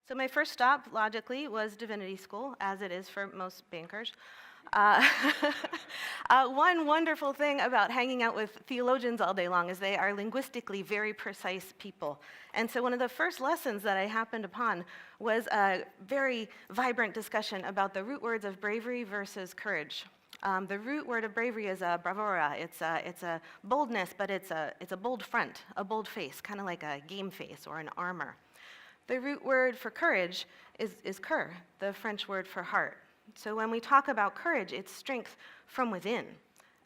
So my first stop, logically, was divinity school, as it is for most bankers. Uh, one wonderful thing about hanging out with theologians all day long is they are linguistically very precise people. And so one of the first lessons that I happened upon was a very vibrant discussion about the root words of bravery versus courage. The root word of bravery is bravura. It's a boldness, but it's a bold front, a bold face, kind of like a game face or an armor. The root word for courage is cœur, the French word for heart. So when we talk about courage, it's strength from within,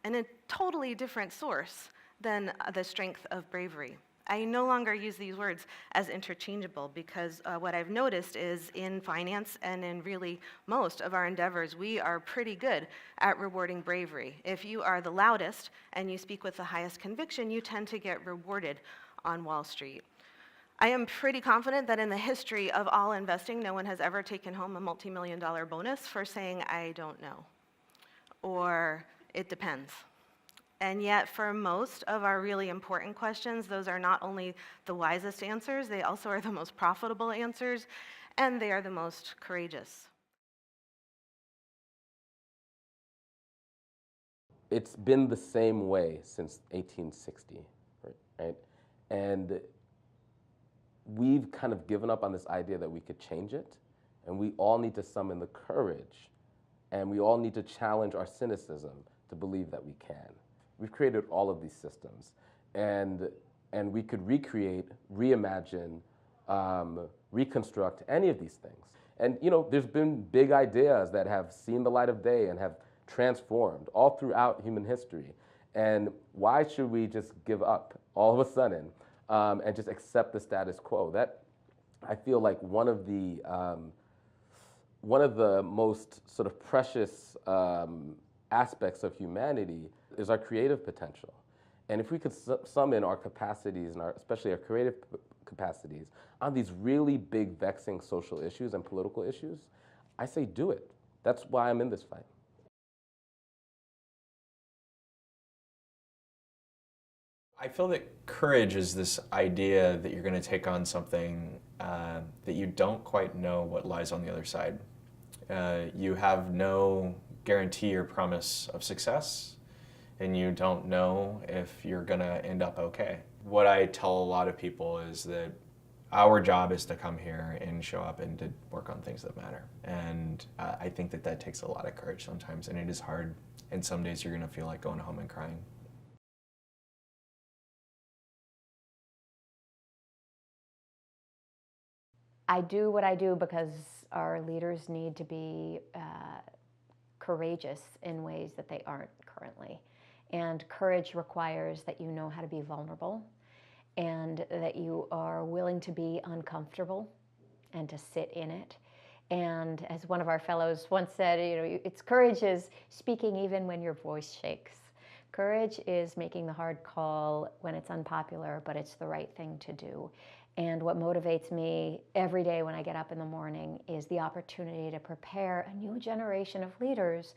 and a totally different source than the strength of bravery. I no longer use these words as interchangeable because what I've noticed is in finance and in really most of our endeavors, we are pretty good at rewarding bravery. If you are the loudest and you speak with the highest conviction, you tend to get rewarded on Wall Street. I am pretty confident that in the history of all investing, no one has ever taken home a multi-million-dollar bonus for saying, I don't know, or it depends. And yet, for most of our really important questions, those are not only the wisest answers, they also are the most profitable answers, and they are the most courageous. It's been the same way since 1860, right? And we've kind of given up on this idea that we could change it, and we all need to summon the courage, and we all need to challenge our cynicism to believe that we can. We've created all of these systems, and we could recreate, reimagine, reconstruct any of these things. And there's been big ideas that have seen the light of day and have transformed all throughout human history. And why should we just give up all of a sudden and just accept the status quo? That, I feel like, one of the most sort of precious aspects of humanity is our creative potential. And if we could summon our capacities, and especially our creative capacities, on these really big, vexing social issues and political issues, I say do it. That's why I'm in this fight. I feel that courage is this idea that you're going to take on something that you don't quite know what lies on the other side. You have no guarantee or promise of success, and you don't know if you're going to end up okay. What I tell a lot of people is that our job is to come here and show up and to work on things that matter. And I think that takes a lot of courage sometimes, and it is hard. And some days you're going to feel like going home and crying. I do what I do because our leaders need to be courageous in ways that they aren't currently. And courage requires that you know how to be vulnerable and that you are willing to be uncomfortable and to sit in it. And as one of our fellows once said, it's courage is speaking even when your voice shakes. Courage is making the hard call when it's unpopular, but it's the right thing to do. And what motivates me every day when I get up in the morning is the opportunity to prepare a new generation of leaders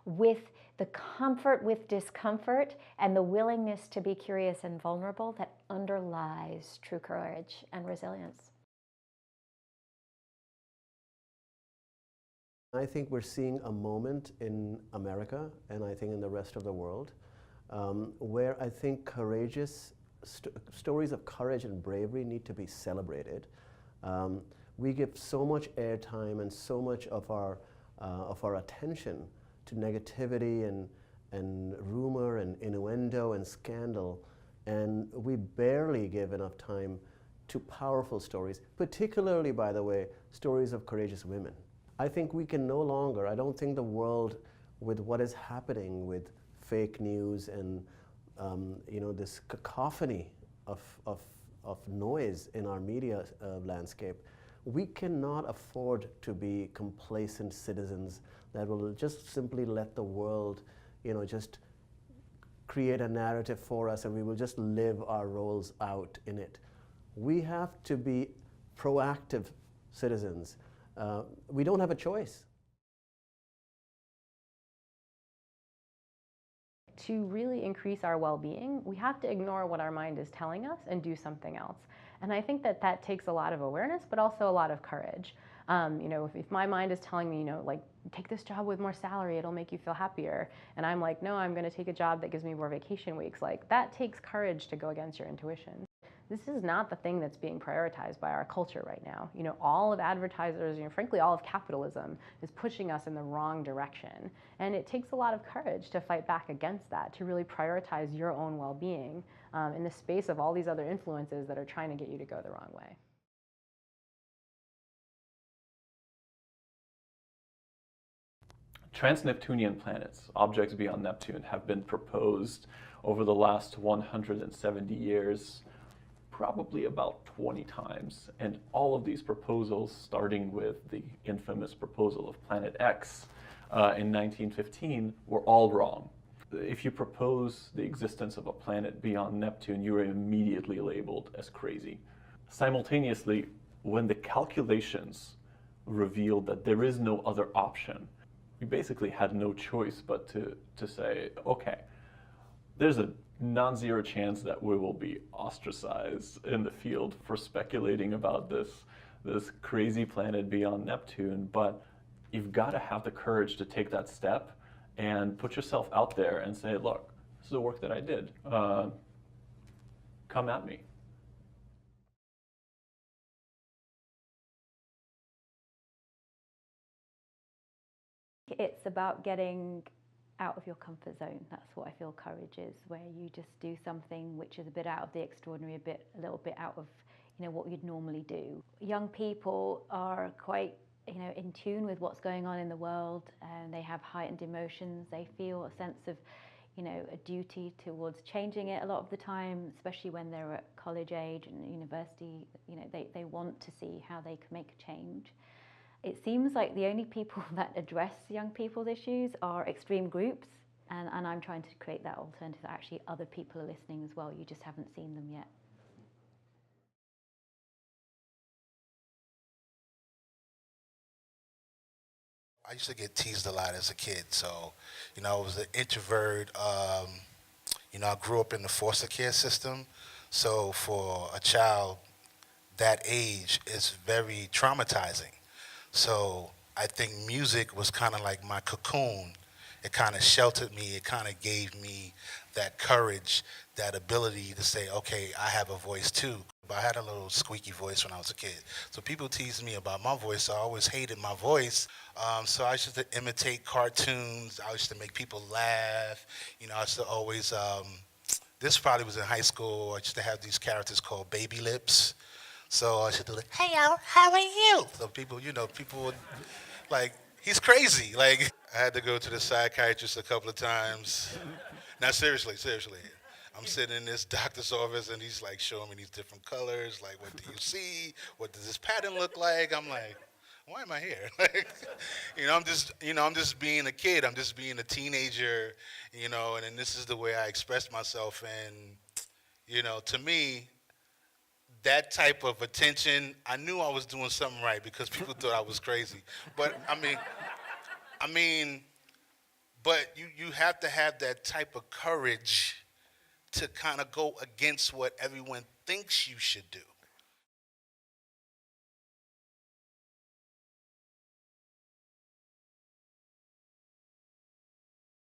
with the comfort with discomfort and the willingness to be curious and vulnerable that underlies true courage and resilience. I think we're seeing a moment in America, and I think in the rest of the world, where I think courageous stories of courage and bravery need to be celebrated. We give so much airtime and so much of our attention to negativity and rumor and innuendo and scandal, and we barely give enough time to powerful stories, particularly, by the way, stories of courageous women. I think we can no longer, I don't think the world, with what is happening with fake news and this cacophony of noise in our media landscape, we cannot afford to be complacent citizens that will just simply let the world, just create a narrative for us and we will just live our roles out in it. We have to be proactive citizens. We don't have a choice. to really increase our well-being, we have to ignore what our mind is telling us and do something else. And I think that that takes a lot of awareness, but also a lot of courage. If my mind is telling me, like, take this job with more salary, it'll make you feel happier. And I'm like, no, I'm going to take a job that gives me more vacation weeks. Like, that takes courage to go against your intuition. This is not the thing that's being prioritized by our culture right now. All of advertisers, frankly, all of capitalism is pushing us in the wrong direction. And it takes a lot of courage to fight back against that, to really prioritize your own well-being in the space of all these other influences that are trying to get you to go the wrong way. Trans-Neptunian planets, objects beyond Neptune, have been proposed over the last 170 years, probably about 20 times. And all of these proposals, starting with the infamous proposal of Planet X in 1915, were all wrong. If you propose the existence of a planet beyond Neptune, you are immediately labeled as crazy. Simultaneously, when the calculations revealed that there is no other option, we basically had no choice but to say, okay, there's a non-zero chance that we will be ostracized in the field for speculating about this crazy planet beyond Neptune, but you've got to have the courage to take that step and put yourself out there and say, look, this is the work that I did. Come at me. It's about getting out of your comfort zone. That's what I feel courage is, where you just do something which is a bit out of the extraordinary, a little bit out of what you'd normally do. Young people are quite in tune with what's going on in the world, and they have heightened emotions. They feel a sense of a duty towards changing it a lot of the time, especially when they're at college age and university. They want to see how they can make a change. It seems like the only people that address young people's issues are extreme groups, and I'm trying to create that alternative that actually other people are listening as well. You just haven't seen them yet. I used to get teased a lot as a kid, so, I was an introvert. I grew up in the foster care system, so for a child that age, it's very traumatizing. So I think music was kind of like my cocoon. It kind of sheltered me. It kind of gave me that courage, that ability to say, okay, I have a voice too. But I had a little squeaky voice when I was a kid. So people teased me about my voice, so I always hated my voice. So I used to imitate cartoons. I used to make people laugh. I used to always, this probably was in high school. I used to have these characters called Baby Lips. So I should do like, hey, Al, how are you? So people, people would, like, he's crazy. Like, I had to go to the psychiatrist a couple of times. Now, seriously. I'm sitting in this doctor's office, and he's, like, showing me these different colors. Like, what do you see? What does this pattern look like? I'm like, why am I here? Like, I'm just being a kid. I'm just being a teenager, and then this is the way I express myself. And, to me, that type of attention, I knew I was doing something right because people thought I was crazy. But but you have to have that type of courage to kind of go against what everyone thinks you should do.